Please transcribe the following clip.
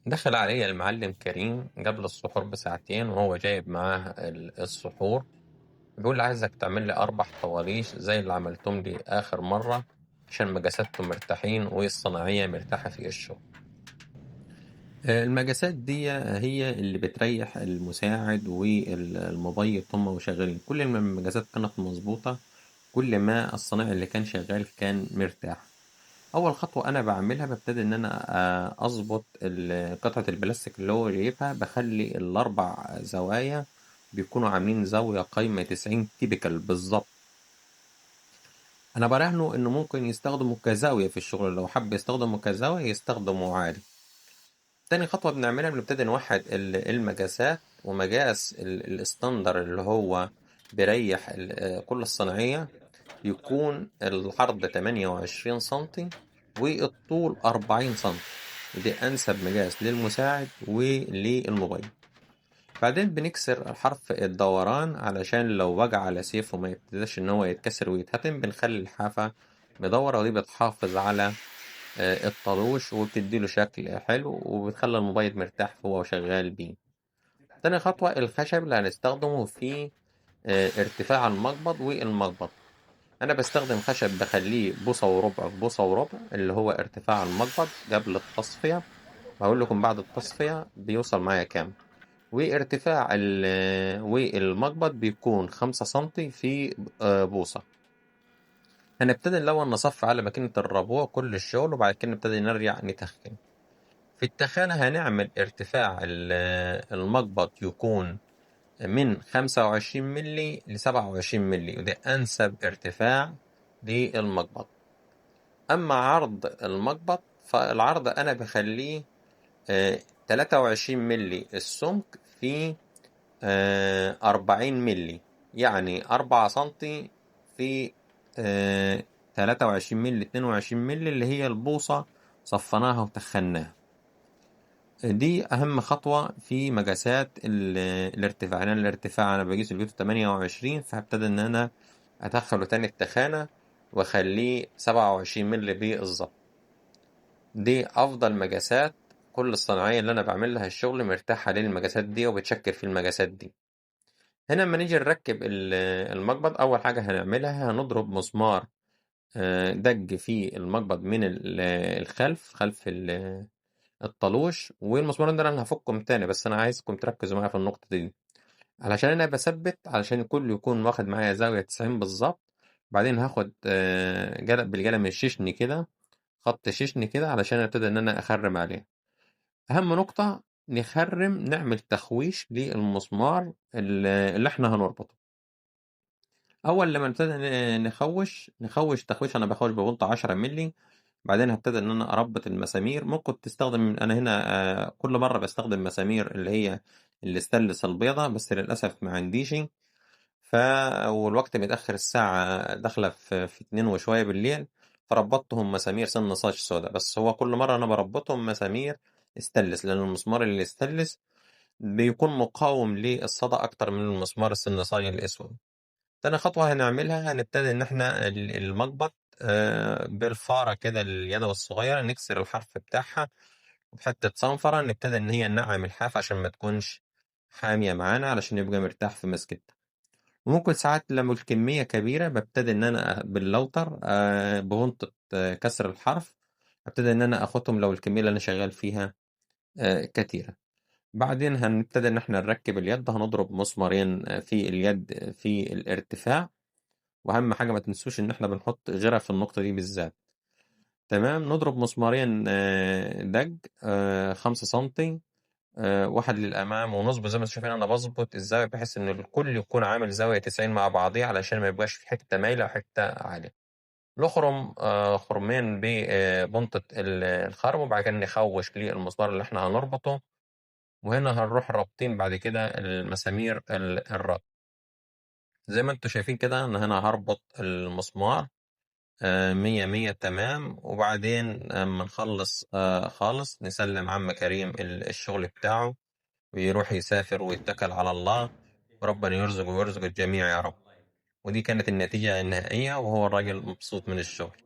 دخل عليا المعلم كريم قبل السحور بساعتين وهو جايب معاه السحور. بيقول لي عايزك تعمل لي 4 طواليش زي اللي عملتهم لي آخر مرة، عشان مجاساتهم مرتاحين والصناعية مرتاحة في الشغل. المجاسات دي هي اللي بتريح المساعد والمبيض هم شغالين. كل ما المجازات كانت مظبوطة، كل ما الصنايعي اللي كان شغال كان مرتاح. اول خطوه انا بعملها ببتدي ان انا اظبط قطعه البلاستيك اللي هو جايبها. بخلي الاربع زوايا بيكونوا عاملين زاويه قايمه 90 تيبيكال بالظبط. انا براهنه انه ممكن يستخدموا كزاويه في الشغل، لو حب يستخدموا كزاويه يستخدموا عادي. تاني خطوه بنعملها بنبتدي نوحد المقاسات، ومقاس الستاندر اللي هو بيريح كل الصناعيه يكون العرض 28 سنتي والطول 40 سنتي. دي أنسب مقاس للمساعد وللموبايل. بعدين بنكسر حرف الدوران علشان لو وقع على سيف وما يبتداش إن هو يتكسر ويتهتم، بنخلي الحافة مدورة، ودي بتحافظ على الطلوش وبتديله شكل حلو وبتخلي الموبايل مرتاح هو شغال بيه. تاني خطوة الخشب اللي هنستخدمه في ارتفاع المقبض والمقبض. انا بستخدم خشب بخليه بوصة وربع في بوصة وربع، اللي هو ارتفاع المقبض قبل التصفية. وهقول لكم بعد التصفية بيوصل معايا كام. وارتفاع والمقبض بيكون 5 سنتي في بوصة. هنبتدي الأول نصفي على ماكينة الربوع كل الشغل، وبعد كده نبتدي نرجع نتخن. في التخانة هنعمل ارتفاع المقبض يكون من 25 ملي ل27 ملي، وده أنسب ارتفاع للمقبض. أما عرض المقبض فالعرض أنا بخليه 23 ملي السمك في 40 ملي، يعني 4 سنتي في 23 ملي 22 ملي اللي هي البوصة صفناها وتخناها. دي أهم خطوة في مقاسات الارتفاع. أنا الارتفاع أنا بقيس الجزء 28، فهبتدي إن أنا أدخله تاني التخانة وأخليه 27 ملي بالظبط. دي أفضل مقاسات. كل الصناعية اللي أنا بعمل لها الشغل مرتاحة للمقاسات دي وبتشكل في المقاسات دي. هنا لما نيجي نركب المقبض، أول حاجة هنعملها هنضرب مسمار دج في المقبض من الخلف، خلف الطلوش. والمسمارين ده أنا هفكهم تاني، بس أنا عايزكم تركزوا معايا في النقطة دي علشان أنا بثبت، علشان الكل يكون واخد معايا زاوية 90 بالظبط. بعدين هاخد بالقلم الشيشني كده، خط شيشني كده، علشان ابتدي ان انا اخرم عليه. اهم نقطة نخرم، نعمل تخويش للمسمار اللي احنا هنربطه. اول لما نبتدي نخوش تخويش، انا بخوش ببلطة 10 ملي. بعدين هبتدي ان انا اربط المسامير. ممكن تستخدم، انا هنا كل مرة بستخدم مسامير اللي هي الاستانلس البيضة، بس للاسف ما عنديش. ف والوقت متأخر، الساعة داخلة في 2 بالليل. فربطتهم مسامير سن صاج سودا، بس هو كل مرة أنا بربطهم مسامير استانلس، لأن المسمار اللي استانلس بيكون مقاوم للصدى أكتر من المسمار السن صاج الأسود. تاني خطوة هنعملها، هنبتدي إن إحنا المقبض بالفارة كده اليدوي الصغيرة نكسر الحرف بتاعها بحتة صنفرة، نبتدي إن هي ننعم الحاف عشان ما تكونش حامية معانا، علشان يبقى مرتاح في مسكتها. وممكن ساعات لما الكمية كبيرة ببتدي إن أنا باللوتر بغنطة كسر الحرف، ابتدي إن أنا أخدهم لو الكمية اللي أنا شغال فيها كتيرة. بعدين هنبتدي إن إحنا نركب اليد، هنضرب مسمارين في اليد في الارتفاع. وأهم حاجة ما تنسوش إن إحنا بنحط غيرة في النقطة دي بالذات. تمام، نضرب مسمارين دج 5 سنتي، واحد للأمام، ونظبط زي ما انتم شايفين أنا بظبط الزاوية بحيث إن الكل يكون عامل زاوية 90 مع بعضيه، علشان ما يبقاش في حتة مايلة وحتة عالية. نخرم خرمين ببنطة الخرم، وبعد كده نخوش للمسمار اللي احنا هنربطه. وهنا هنروح رابطين بعد كده المسامير الربط. زي ما انتم شايفين كده أنا هنا هربط المسمار 100 تمام. وبعدين اما نخلص خالص نسلم عم كريم الشغل بتاعه، ويروح يسافر ويتكل على الله، وربنا يرزقه ويرزق الجميع يا رب. ودي كانت النتيجة النهائية، وهو الراجل مبسوط من الشغل.